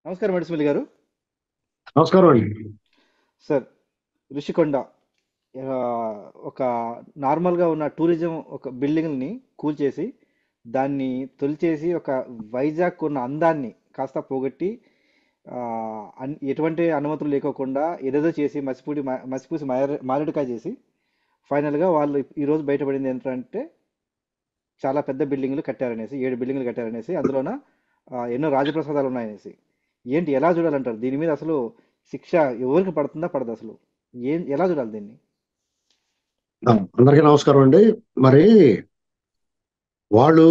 నమస్కారం మెడిసిమల్ గారు. నమస్కారం అండి. సార్, ఋషికొండ ఆ, ఒక నార్మల్గా ఉన్న టూరిజం ఒక బిల్డింగ్ని కూల్చేసి దాన్ని తొలిచేసి ఒక వైజాగ్ ఉన్న అందాన్ని కాస్త పోగొట్టి ఆ, ఎటువంటి అనుమతులు లేకోకుండా ఏదేదో చేసి మసిపూసి మారేడుకాయ చేసి ఫైనల్గా వాళ్ళు ఈరోజు బయటపడింది ఏంటంటే చాలా పెద్ద బిల్డింగ్లు కట్టారనేసి 7 బిల్డింగ్లు కట్టారనేసి అందులోన ఎన్నో రాజప్రసాదాలు ఉన్నాయనేసి ఏంటి ఎలా చూడాలంటారు దీని మీద? అసలు శిక్ష ఎవరికి పడుతుందా పడదు? అసలు ఎలా చూడాలి దీన్ని? అందరికీ నమస్కారం అండి. మరి వాళ్ళు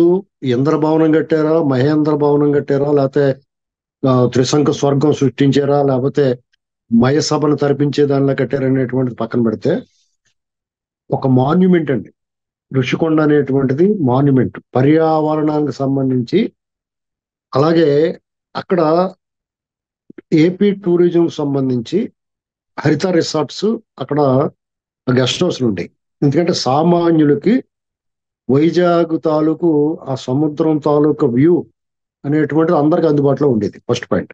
ఇంద్ర భవనం కట్టారా, మహేంద్ర భవనం కట్టారా, లేకపోతే త్రిశంకు స్వర్గం సృష్టించారా, లేకపోతే మయసభను తరిపించే దానిలో కట్టారనేటువంటిది పక్కన పెడితే ఒక మాన్యుమెంట్ అండి. ఋషికొండ అనేటువంటిది మాన్యుమెంట్ పర్యావరణానికి సంబంధించి. అలాగే అక్కడ ఏపీ టూరిజం సంబంధించి హరిత రిసార్ట్స్, అక్కడ గెస్ట్ హౌస్లు ఉంటాయి. ఎందుకంటే సామాన్యులకి వైజాగ్ తాలూకు ఆ సముద్రం తాలూకు వ్యూ అనేటువంటిది అందరికి అందుబాటులో ఉండేది. First point.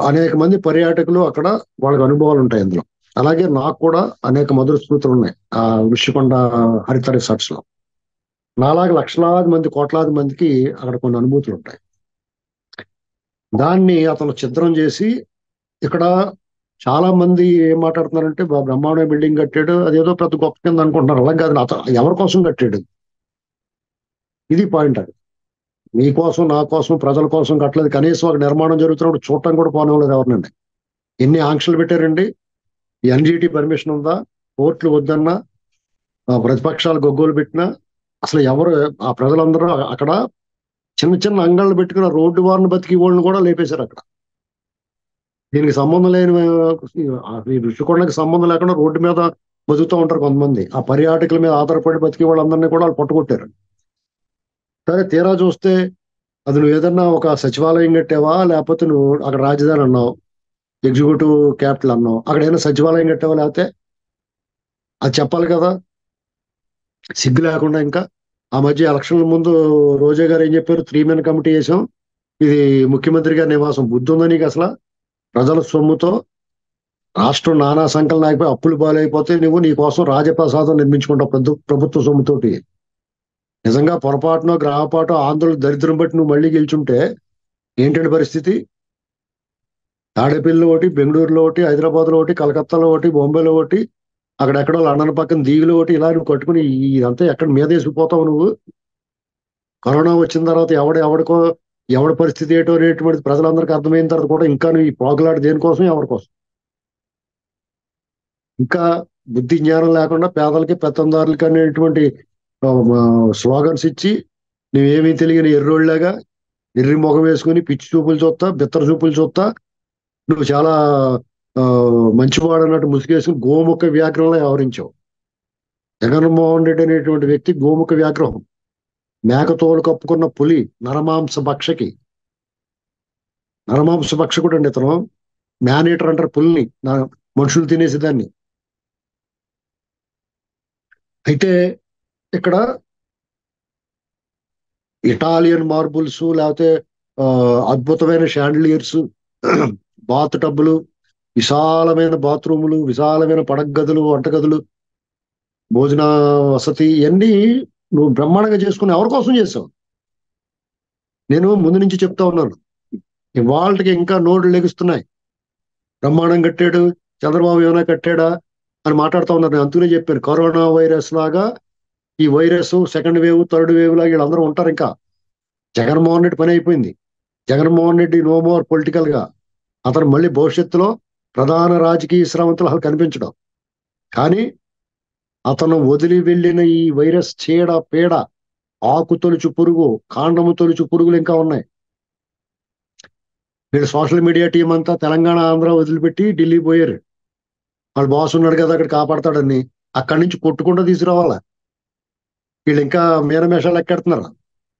అనేక మంది పర్యాటకులు అక్కడ వాళ్ళకి అనుభవాలు ఉంటాయి అందులో. అలాగే నాకు కూడా అనేక మధుర స్మృతులు ఉన్నాయి ఆ ఋషికొండ హరిత రిసార్ట్స్ లో. నాలాగా లక్షలాది మంది, కోట్లాది మందికి అక్కడ కొన్ని అనుభూతులు ఉంటాయి. దాన్ని అతను ఛిద్రం చేసి ఇక్కడ చాలా మంది ఏం మాట్లాడుతున్నారంటే బ్రహ్మాండ బిల్డింగ్ కట్టాడు, అదేదో పెద్ద గొప్ప కింద అనుకుంటున్నారు. అలాగే కాదు, అతను ఎవరి కోసం కట్టాడు? ఇది పాయింట్. అది మీకోసం, నా కోసం, ప్రజల కోసం కట్టలేదు. కనీసం ఒక నిర్మాణం జరుగుతున్నప్పుడు చూడటం కూడా పోనివ్వలేదు ఎవరినండి. ఎన్ని ఆంక్షలు పెట్టారండి? ఎన్జిటి పర్మిషన్ ఉందా? కోర్టులు వద్దన్నా, ప్రతిపక్షాలు గొగ్గోలు పెట్టినా అసలు ఎవరు ఆ ప్రజలందరూ అక్కడ చిన్న చిన్న అంగళ్ళు పెట్టుకున్న రోడ్డు వారిని బతికి వాళ్ళని కూడా లేపేశారు అక్కడ. దీనికి సంబంధం లేని ఈ ఋషికొండకి సంబంధం లేకుండా రోడ్డు మీద బతుకుతూ ఉంటారు కొంతమంది. ఆ పర్యాటకుల మీద ఆధారపడి బతికే వాళ్ళందరినీ కూడా వాళ్ళు పట్టుకొట్టారు. సరే, తీరా చూస్తే అది నువ్వు ఏదన్నా ఒక సచివాలయం కట్టావా, లేకపోతే నువ్వు అక్కడ రాజధాని అన్నావు, ఎగ్జిక్యూటివ్ క్యాపిటల్ అన్నావు, అక్కడ ఏదైనా సచివాలయం కట్టావా? లేకపోతే అది చెప్పాలి కదా. సిగ్గు లేకుండా ఇంకా ఆ మధ్య ఎలక్షన్ల ముందు రోజా గారు ఏం చెప్పారు? 3 మెన్ కమిటీ చేసాం, ఇది ముఖ్యమంత్రి గారి నివాసం. బుద్ధి ఉందా నీకు అసలు? ప్రజల సొమ్ముతో రాష్ట్రం నానా సంకలనం ఆగిపోయి అప్పులు పాలైపోతే నువ్వు నీ కోసం రాజప్రసాదం నిర్మించుకుంటావు ప్రభుత్వ సొమ్ముతోటి. నిజంగా పొరపాటునో గ్రహపాటో ఆందోళన దరిద్రం బట్టి నువ్వు మళ్ళీ గెలుచుంటే ఏంటంటే పరిస్థితి? తాడేపల్లిలో ఒకటి, బెంగళూరులో ఒకటి, హైదరాబాద్లో ఒకటి, కలకత్తాలో ఒకటి, బొంబాయిలో ఒకటి, అక్కడెక్కడో లండన్ పక్కన దీవిలో ఒకటి, ఇలా నువ్వు కట్టుకుని ఇదంతా ఎక్కడ మీదేసిపోతావు నువ్వు? కరోనా వచ్చిన తర్వాత ఎవడి పరిస్థితి ఏంటో అనేటువంటిది ప్రజలందరికీ అర్థమైన తర్వాత కూడా ఇంకా నువ్వు ఈ పోగలాడు దేనికోసం, ఎవరి కోసం? ఇంకా బుద్ధి జ్ఞానం లేకుండా పేదలకి పెత్తందారులకి అనేటువంటి స్లోగన్స్ ఇచ్చి నువ్వేమీ తెలియని ఎర్రోళ్ళగా ఎర్రి ముఖం వేసుకుని పిచ్చి చూపులు చూస్తా, బిత్తర చూపులు చూస్తా, నువ్వు చాలా మంచివాడు అన్నట్టు ముసుగేసుకుని గోముఖ వ్యాఘ్రంలో వ్యవహరించావు. జగన్మోహన్ రెడ్డి అనేటువంటి వ్యక్తి గోముఖ వ్యాఘ్రం. మేకతోలు కప్పుకున్న పులి, నరమాంస భక్షకుడు అండి ఇతను. మ్యానేటర్ అంటారు పులిని, మనుషులు తినేసేదాన్ని. అయితే ఇక్కడ ఇటాలియన్ మార్బుల్స్, లేకపోతే అద్భుతమైన షాండిలియర్స్, బాత్ టబ్బులు, విశాలమైన బాత్రూములు, విశాలమైన పడగదులు, వంటగదులు, భోజన వసతి, ఇవన్నీ నువ్వు బ్రహ్మాండంగా చేసుకుని ఎవరి కోసం చేసావు? నేను ముందు నుంచి చెప్తా ఉన్నాను, ఇవాళకి ఇంకా నోళ్ళు లెగుస్తున్నాయి. బ్రహ్మాండం కట్టాడు, చంద్రబాబు ఏమైనా కట్టాడా అని మాట్లాడుతూ ఉన్నారు. నేను అందుకనే చెప్పాను, కరోనా వైరస్ లాగా ఈ virus second wave, third wave లాగా వీళ్ళందరూ ఉంటారు. ఇంకా జగన్మోహన్ రెడ్డి పని అయిపోయింది. Jaganmohan Reddy no more political గా. అతను మళ్ళీ భవిష్యత్తులో ప్రధాన రాజకీయ శ్రవంతులు అసలు కనిపించడం. కానీ అతను వదిలి వెళ్ళిన ఈ వైరస్ చీడ పీడ, ఆకు తొలుచు పురుగు, కాండము తొలుచు పురుగులు ఇంకా ఉన్నాయి. వీళ్ళు సోషల్ మీడియా టీం అంతా తెలంగాణ, ఆంధ్ర వదిలిపెట్టి ఢిల్లీ పోయారు. వాళ్ళు బాస్ ఉన్నాడు కదా అక్కడ కాపాడతాడని, అక్కడి నుంచి కొట్టుకుంటూ తీసుకురావాలా. వీళ్ళు ఇంకా మీనమేషాలు ఎక్కెడుతున్నారు.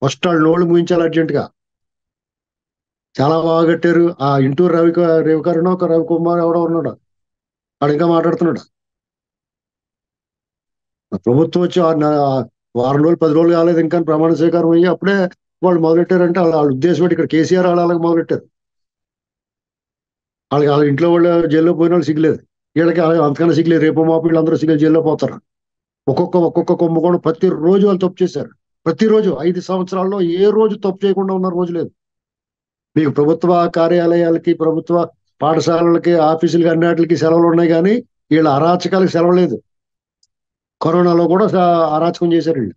ఫస్ట్ వాళ్ళు నోళ్ళు ముయించాలి అర్జెంటుగా. చాలా బాగా కట్టారు. ఆ ఇంటూరు రవికరుణ ఒక రవికుమార్ ఎవడో ఉన్నాడు, వాడు ఇంకా మాట్లాడుతున్నాడు. ప్రభుత్వం వచ్చి వారం రోజులు 10 రోజులు కాలేదు ఇంకా ప్రమాణ స్వీకారం అయ్యి అప్పుడే వాళ్ళు మొదలెట్టారంటే వాళ్ళ ఉద్దేశం ఏంటి? ఇక్కడ కేసీఆర్ అలాగే మొదలెట్టారు. వాళ్ళ ఇంట్లో వాళ్ళు జైల్లో పోయిన వాళ్ళు సిగ్గులేదు, వీళ్ళకి అంతకన్నా సిగ్గులేదు. రేపు మాపు వీళ్ళందరూ జైల్లో పోతారు. ఒక్కొక్క కుంభకోణం ప్రతిరోజు వాళ్ళు తప్పు చేశారు. ప్రతిరోజు 5 సంవత్సరాల్లో ఏ రోజు తప్పు చేయకుండా ఉన్న రోజు లేదు. మీకు ప్రభుత్వ కార్యాలయాలకి, ప్రభుత్వ పాఠశాలలకి, ఆఫీసులకి అన్నిటికి సెలవులు ఉన్నాయి, కానీ వీళ్ళ అరాచకాలకి సెలవు లేదు. కరోనాలో కూడా అరాచకం చేశారు వీళ్ళు.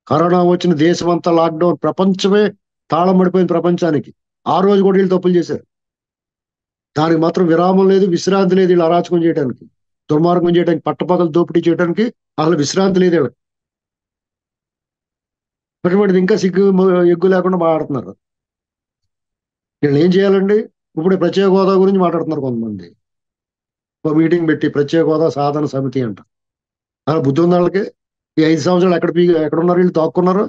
కరోనా వచ్చిన దేశం అంతా లాక్డౌన్, ప్రపంచమే తాళం పడిపోయింది ప్రపంచానికి. ఆ రోజు కూడా వీళ్ళు తప్పులు చేశారు. దానికి మాత్రం విరామం లేదు, విశ్రాంతి లేదు. వీళ్ళు అరాచకం చేయడానికి, దుర్మార్గం చేయడానికి, పట్టపగలు దోపిడీ చేయడానికి అసలు విశ్రాంతి లేదు వీళ్ళకి. అటువంటిది ఇంకా ఎగ్గు లేకుండా మాట్లాడుతున్నారు. వీళ్ళు ఏం చేయాలండి? ఇప్పుడు ప్రత్యేక హోదా గురించి మాట్లాడుతున్నారు కొంతమంది. ఒక మీటింగ్ పెట్టి ప్రత్యేక హోదా సాధన సమితి అంట. అలా బుద్ధి ఉంది వాళ్ళకి? ఈ 5 సంవత్సరాలు ఎక్కడున్నారు వీళ్ళు? తాక్కున్నారు.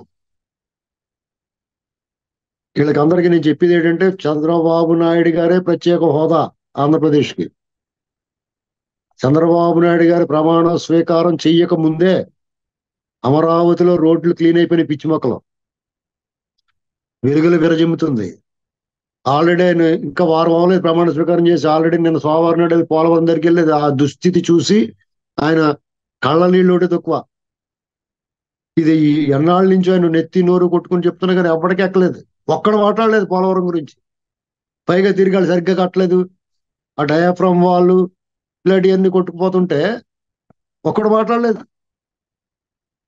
వీళ్ళకి అందరికీ నేను చెప్పేది ఏంటంటే, చంద్రబాబు నాయుడు గారే ప్రత్యేక హోదా ఆంధ్రప్రదేశ్కి. చంద్రబాబు నాయుడు గారి ప్రమాణ స్వీకారం చెయ్యక ముందే అమరావతిలో రోడ్లు క్లీన్ అయిపోయిన పిచ్చి మొక్కలు, వెలుగులు విరజిమ్ముతుంది. ఆల్రెడీ ఆయన ఇంకా వారం అవ్వలేదు ప్రమాణ స్వీకారం చేసి, ఆల్రెడీ నిన్న సోమవారం నాడు పోలవరం దగ్గరికి వెళ్ళేది. ఆ దుస్థితి చూసి ఆయన కళ్ళ నీళ్ళు ఒకటి తక్కువ. ఇది ఎన్నాళ్ళ నుంచి ఆయన నెత్తి నోరు కొట్టుకుని చెప్తున్నా కానీ ఎప్పటికీ ఎక్కలేదు. ఒక్కడు మాట్లాడలేదు పోలవరం గురించి. పైగా తిరిగాడు సరిగ్గా కట్టలేదు, ఆ డయాఫ్రమ్ వాళ్ళు ఇలాంటివన్నీ కొట్టుకుపోతుంటే ఒక్కడు మాట్లాడలేదు.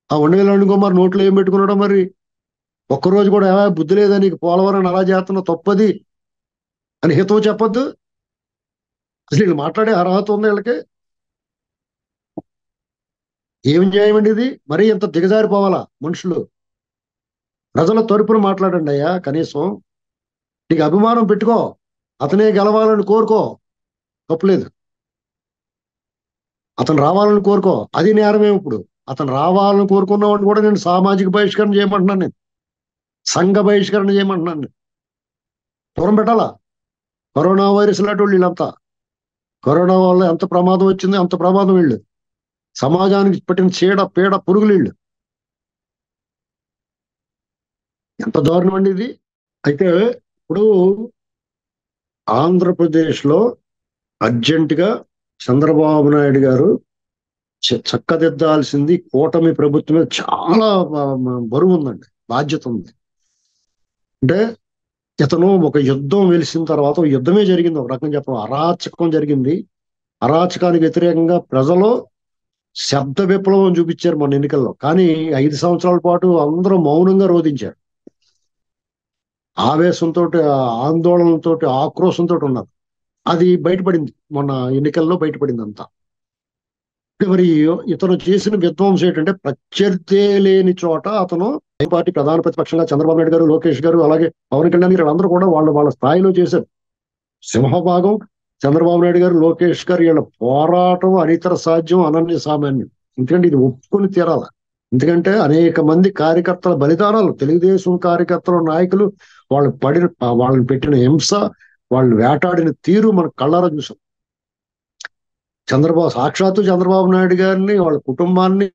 ఆ ఉండవేల అరుణ్ నోట్లో ఏం పెట్టుకున్నాడో మరి. ఒక్కరోజు కూడా బుద్ధి లేదా నీకు, పోలవరం అలా చేస్తున్నా తప్పది అని హితవు చెప్పొద్దు. అసలు వీళ్ళు మాట్లాడే అర్హత ఉంది వీళ్ళకి? ఏం న్యాయమండి ఇది? మరీ ఇంత దిగజారిపోవాలా మనుషులు? ప్రజల తరపున మాట్లాడండి అయ్యా. కనీసం నీకు అభిమానం పెట్టుకో, అతనే గెలవాలని కోరుకో, తప్పులేదు. అతను రావాలని కోరుకో, అది నేరమే. ఇప్పుడు అతను రావాలని కోరుకున్నవాడిని కూడా నేను సామాజిక బహిష్కరణ చేయమంటున్నాను, నేను సంఘ బహిష్కరణ చేయమంటున్నాను. నేను దూరం పెట్టాలా? కరోనా వైరస్ లాంటి వాళ్ళు వీళ్ళంతా. కరోనా వల్ల ఎంత ప్రమాదం వచ్చింది, అంత ప్రమాదం వీళ్ళు. సమాజానికి పట్టిన చీడ పీడ పురుగులు వీళ్ళు. ఎంత దారుణం అండి ఇది. అయితే ఇప్పుడు ఆంధ్రప్రదేశ్లో అర్జెంటుగా చంద్రబాబు నాయుడు గారు చక్కదిద్దాల్సింది కూటమి ప్రభుత్వం మీద చాలా బరువు ఉందండి, బాధ్యత ఉంది. అంటే ఇతను ఒక యుద్ధం వెలిసిన తర్వాత, ఒక యుద్ధమే జరిగింది ఒక రకంగా చెప్పడం, అరాచకం జరిగింది. అరాచకానికి వ్యతిరేకంగా ప్రజలు శబ్ద విప్లవం చూపించారు మన ఎన్నికల్లో. కానీ 5 సంవత్సరాల పాటు అందరూ మౌనంగా రోధించారు. ఆవేశంతో, ఆందోళనతో, ఆక్రోశంతో ఉన్నారు. అది బయటపడింది మొన్న ఎన్నికల్లో, బయటపడింది అంతా. మరి ఇతను చేసిన విధ్వంసం ఏంటంటే, ప్రత్యర్థే లేని చోట అతను పార్టీ ప్రధాన ప్రతిపక్షంగా చంద్రబాబు నాయుడు గారు, లోకేష్ గారు, అలాగే పవన్ కళ్యాణ్ గారు అందరూ కూడా వాళ్ళ స్థాయిలో చేశారు. సింహభాగం చంద్రబాబు నాయుడు గారు, లోకేష్ గారు, వీళ్ళ పోరాటం అనితర సాధ్యం, అనన్య సామాన్యం. ఎందుకంటే ఇది ఒప్పుకొని తీరాల. ఎందుకంటే అనేక మంది కార్యకర్తల బలిదానాలు, తెలుగుదేశం కార్యకర్తల నాయకులు వాళ్ళని పెట్టిన హింస, వాళ్ళు వేటాడిన తీరు మన కళ్ళారా చూసాం. సాక్షాత్తు చంద్రబాబు నాయుడు గారిని, వాళ్ళ కుటుంబాన్ని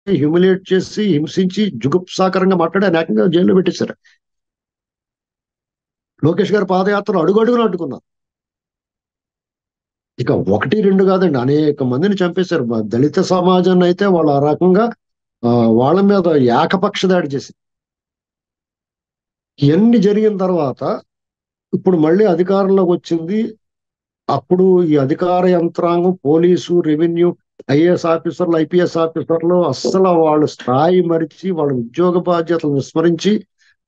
హ్యూమిలేట్ చేసి, హింసించి, జుగుప్సాకరంగా మాట్లాడి అనేకంగా జైల్లో పెట్టేశారు. లోకేష్ గారి పాదయాత్ర అడుగడుగున అడ్డుకున్నారు. ఇక 1, 2 కాదండి, అనేక మందిని చంపేశారు. దళిత సమాజాన్ని అయితే వాళ్ళు ఆ రకంగా వాళ్ళ మీద ఏకపక్ష దాడి చేసి, ఇవన్నీ జరిగిన తర్వాత ఇప్పుడు మళ్ళీ అధికారంలోకి వచ్చింది. అప్పుడు ఈ అధికార యంత్రాంగం, పోలీసు, రెవెన్యూ, ఐఏఎస్ ఆఫీసర్లు, ఐపీఎస్ ఆఫీసర్లు అస్సలు వాళ్ళ స్థాయి మరిచి, వాళ్ళ ఉద్యోగ బాధ్యతలు విస్మరించి,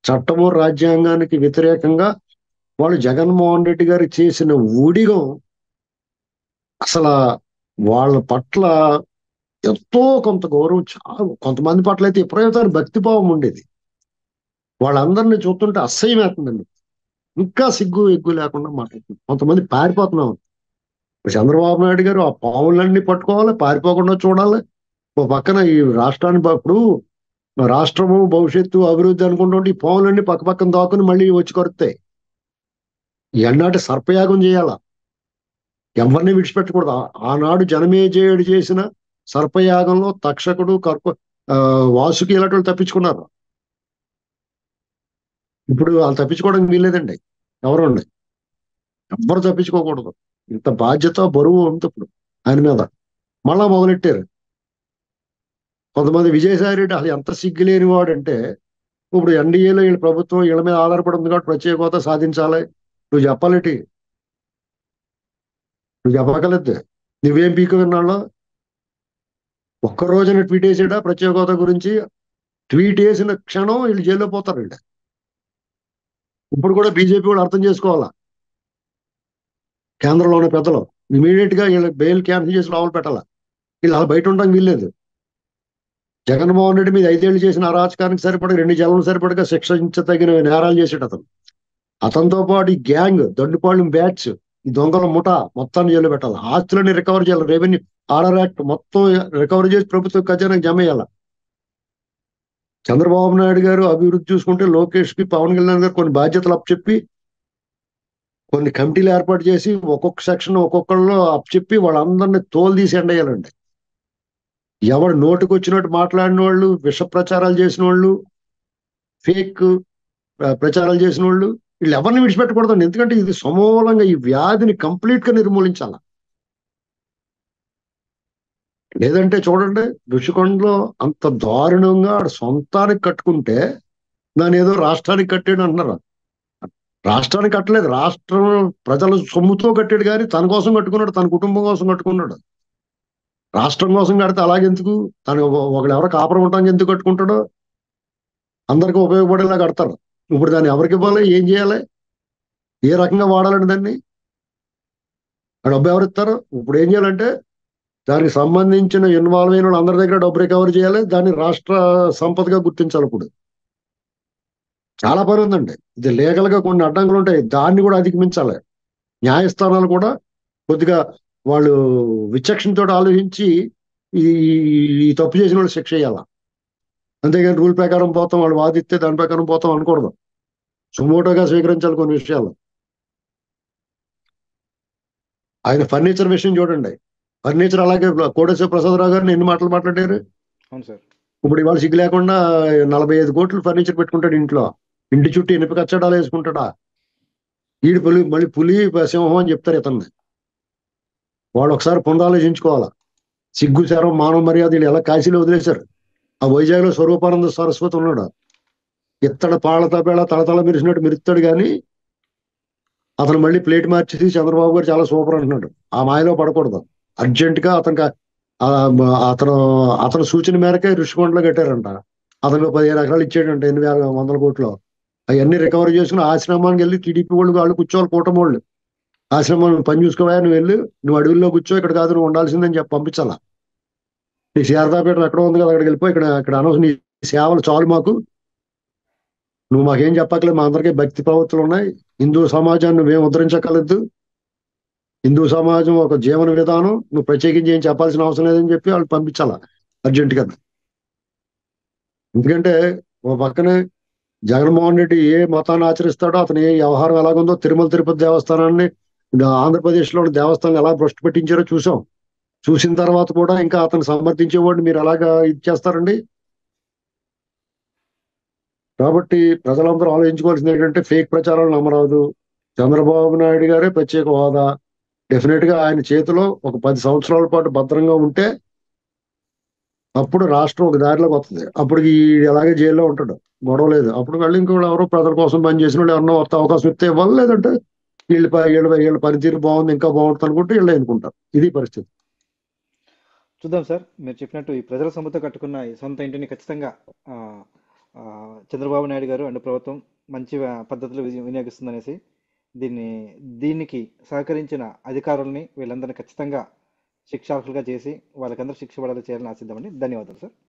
చట్టము రాజ్యాంగానికి వ్యతిరేకంగా వాళ్ళు జగన్మోహన్ రెడ్డి గారు చేసిన ఊడిగం అసలు వాళ్ళ పట్ల ఎంతో కొంత గౌరవం, చాలా కొంతమంది పట్ల అయితే విపరీతమైన భక్తిభావం ఉండేది. వాళ్ళందరినీ చూస్తుంటే అసహ్యం వేస్తుందండి. ఇంకా సిగ్గు ఎగ్గు లేకుండా మాట్లాడుతుంది. కొంతమంది పారిపోతున్నాం. చంద్రబాబు నాయుడు గారు ఆ పావులన్నీ పట్టుకోవాలి, పారిపోకుండా చూడాలి. ఓ పక్కన ఈ రాష్ట్రాన్ని ఇప్పుడు రాష్ట్రము భవిష్యత్తు అభివృద్ధి అనుకుంటుంటే ఈ పావులన్నీ పక్క పక్కన దాక్కుని మళ్ళీ వచ్చి కొరుతాయి. ఎన్నాటి సర్పయాగం చేయాలా, ఎవరిని విడిచిపెట్టకూడదు. ఆనాడు జనమేజయుడు చేసిన సర్పయాగంలో తక్షకుడు, వాసుకి ఇలాంటి వాళ్ళు తప్పించుకున్నారు. ఇప్పుడు వాళ్ళు తప్పించుకోవడానికి వీల్లేదండి. ఎవరు తప్పించుకోకూడదు. ఇంత బాధ్యత బరువు ఉంది ఇప్పుడు ఆయన మీద. మళ్ళా మొదలెట్టారు కొంతమంది. విజయసాయి రెడ్డి అసలు ఎంత సిగ్గులేని వాడంటే, ఇప్పుడు ఎన్డీఏలో వీళ్ళ ప్రభుత్వం వీళ్ళ మీద ఆధారపడి ఉంది కాబట్టి ప్రత్యేక హోదా సాధించాలి. నువ్వు చెప్పాలటి, నువ్వు చెప్పగలద్దు. నువ్వేం పీకు విన్నాళ్ళు ఒక్క రోజున ట్వీట్ వేసాడా ప్రత్యేక హోదా గురించి? ట్వీట్ వేసిన క్షణం వీళ్ళు జైల్లో పోతారండి. ఇప్పుడు కూడా బీజేపీ వాళ్ళు అర్థం చేసుకోవాలా, కేంద్రంలో ఉన్న పెద్దలు ఇమీడియట్ గా వీళ్ళ బెయిల్ క్యాన్సిల్ చేసి లోపల పెట్టాలా. వీళ్ళు అలా బయట ఉండడానికి వీల్లేదు. జగన్మోహన్ రెడ్డి మీద 5 ఏళ్ళు చేసిన అరాచకానికి సరిపడగా 2 జన్మలు సరిపడగా శిక్షించదగిన నేరాలు చేసాడు అతను. అతనితో పాటు ఈ గ్యాంగ్ దండుపాళెం బ్యాచ్, ఈ దొంగల ముఠా మొత్తాన్ని జైలు పెట్టాలి. ఆస్తులని రికవర్ చేయాలి. రెవెన్యూ ఆర్ఆర్ యాక్ట్ మొత్తం రికవర్ చేసి ప్రభుత్వ ఖజానాకి జమ చేయాలి. చంద్రబాబు నాయుడు గారు అభివృద్ధి చూసుకుంటే లోకేష్ కి, పవన్ కళ్యాణ్ గారు కొన్ని బాధ్యతలు అప్పచెప్పి కొన్ని కమిటీలు ఏర్పాటు చేసి ఒక్కొక్క సెక్షన్ ఒక్కొక్కళ్ళు అప్పచెప్పి వాళ్ళందరినీ తోలు తీసి ఎండేయాలండి. ఎవడు నోటికి వచ్చినట్టు మాట్లాడిన వాళ్ళు, విష ప్రచారాలు చేసిన వాళ్ళు, ఫేక్ ప్రచారాలు చేసిన వాళ్ళు, వీళ్ళు ఎవరిని విడిచిపెట్టకూడదండి. ఎందుకంటే ఇది సమూలంగా ఈ వ్యాధిని కంప్లీట్ గా నిర్మూలించాల. లేదంటే చూడండి, ఋషికొండలో అంత దారుణంగా ఆడ సొంతానికి కట్టుకుంటే దాని ఏదో రాష్ట్రానికి కట్టాడు అంటున్నారు. రాష్ట్రానికి కట్టలేదు, రాష్ట్రం ప్రజల సొమ్ముతో కట్టాడు. కానీ తన కోసం కట్టుకున్నాడు, తన కుటుంబం కోసం కట్టుకున్నాడు. రాష్ట్రం కోసం కడితే అలాగెందుకు? తను ఒకళ్ళు ఎవరో కాపురం ఉండడానికి ఎందుకు కట్టుకుంటాడో? అందరికీ ఉపయోగపడేలా కడతారు. ఇప్పుడు దాన్ని ఎవరికి ఇవ్వాలి, ఏం చేయాలి, ఏ రకంగా వాడాలండి దాన్ని? ఆ డబ్బు ఎవరు ఇస్తారు? ఇప్పుడు ఏం చేయాలంటే దానికి సంబంధించిన ఇన్వాల్వ్ అయిన వాళ్ళు అందరి దగ్గర డబ్బు రికవర్ చేయాలి. దాన్ని రాష్ట్ర సంపదగా గుర్తించాలి. ఇప్పుడు చాలా పని ఉందండి. ఇది లీగల్ గా కొన్ని అడ్డంకులు ఉంటాయి, దాన్ని కూడా అధిగమించాలి. న్యాయస్థానాలు కూడా కొద్దిగా వాళ్ళు విచక్షణతో ఆలోచించి ఈ ఈ తప్పు చేసిన వాళ్ళు శిక్ష చేయాలి. అంతేగాని రూల్ ప్రకారం పోతాం, వాళ్ళు వాదిస్తే దాని ప్రకారం పోతాం అనకూడదు. సుమోటోగా స్వీకరించాలి కొన్ని విషయాలు. ఆయన ఫర్నిచర్ విషయం చూడండి. ఫర్నిచర్ అలాగే కోటేశ్వర ప్రసాదరావు గారిని ఎన్ని మాటలు మాట్లాడారు. అవును సార్. ఇప్పుడు ఇవాళ సిగ్గు లేకుండా 45 కోట్లు ఫర్నిచర్ పెట్టుకుంటాడు ఇంట్లో. ఇంటి చుట్టూ ఇనుప కచ్చడాలు వేసుకుంటాడా? ఈడు మళ్ళీ పులి సింహం అని చెప్తారు ఇతన్ని. వాళ్ళు ఒకసారి పునరాలోచించుకోవాలా. సిగ్గు శరం మానవ మర్యాద వీళ్ళు ఎలా కాశీలో వదిలేశారు. ఆ వైజాగ్ లో స్వరూపానంద సరస్వతి ఉన్నాడు. ఇత్తడి పాళ్ళ పేళ తలతల మెరిసినట్టు మెరుస్తాడు. కానీ అతను మళ్ళీ ప్లేట్ మార్చేసి చంద్రబాబు గారు చాలా సూపర్ అంటున్నాడు. ఆ మాయలో పడకూడదు. అర్జెంట్ గా అతను అతను సూచన మేరకే ఋషికొండలో కట్టారంట. అతను 15 ఎకరాలు ఇచ్చాడంట 8,100 కోట్లు. అవన్నీ రికవర్ చేసుకుని ఆశ్రమానికి వెళ్ళి టీడీపీ వాళ్ళు కూర్చోవాలి, కూటమి వాళ్ళు. ఆశ్రమం పని చూసుకోవా, నువ్వు వెళ్ళి నువ్వు అడవుల్లో కూర్చో, ఇక్కడ కాదు నువ్వు ఉండాల్సిందని చెప్పి పంపించాలా. నీ శారదాపేట ఎక్కడో ఉంది కదా, అక్కడికి వెళ్ళిపో, ఇక్కడ ఇక్కడ అనవసరం, నీ సేవలు చాలు మాకు, నువ్వు మాకేం చెప్పక్కలేదు, మా అందరికీ భక్తి ప్రవృత్తులు ఉన్నాయి, హిందూ సమాజాన్ని నువ్వేం ఉద్ధరించగలదు, హిందూ సమాజం ఒక జీవన విధానం, నువ్వు ప్రత్యేకించి ఏం చెప్పాల్సిన అవసరం లేదని చెప్పి వాళ్ళు పంపించాలా అర్జెంట్ గా. ఎందుకంటే ఓ పక్కనే జగన్మోహన్ రెడ్డి ఏ మతాన్ని ఆచరిస్తాడో, అతని ఏ వ్యవహారం ఎలాగుందో, తిరుమల తిరుపతి దేవస్థానాన్ని ఆంధ్రప్రదేశ్ లో దేవస్థానం ఎలా భ్రష్టు పెట్టించారో చూసాం. చూసిన తర్వాత కూడా ఇంకా అతను సమర్థించేవాడిని మీరు ఎలాగా ఇది చేస్తారండి? కాబట్టి ప్రజలందరూ ఆలోచించుకోవాల్సింది ఏంటంటే ఫేక్ ప్రచారాలు నమ్మరాదు. చంద్రబాబు నాయుడు గారే ప్రత్యేక హోదా డెఫినెట్ గా ఆయన చేతిలో ఒక 10 సంవత్సరాల పాటు భద్రంగా ఉంటే అప్పుడు రాష్ట్రం ఒక దారిలోకి వస్తుంది. అప్పుడు ఈ ఎలాగే జైల్లో ఉంటాడు, గొడవ లేదు. అప్పుడు మళ్ళీ ఇంకోళ్ళు ఎవరో ప్రజల కోసం పనిచేసిన వాళ్ళు ఎవరన్నా వస్తే అవకాశం ఇస్తే ఇవ్వాలి. లేదంటే వీళ్ళ పనితీరు బాగుంది, ఇంకా బాగుంటుంది అనుకుంటే వీళ్ళు ఎన్నుకుంటారు. ఇది పరిస్థితి. చూద్దాం సార్, మీరు చెప్పినట్టు ఈ ప్రజల సొమ్ముతో కట్టుకున్న ఈ సొంత ఇంటిని ఖచ్చితంగా ఆ, ఆ, చంద్రబాబు నాయుడు గారు అండ్ ప్రభుత్వం మంచి పద్ధతులు వినియోగిస్తుందనేసి దీనికి సహకరించిన అధికారుల్ని వీళ్ళందరినీ ఖచ్చితంగా శిక్షార్హులుగా చేసి వాళ్ళకందరూ శిక్ష పడేలా చేయాలని ఆశిద్దామండి. ధన్యవాదాలు సార్.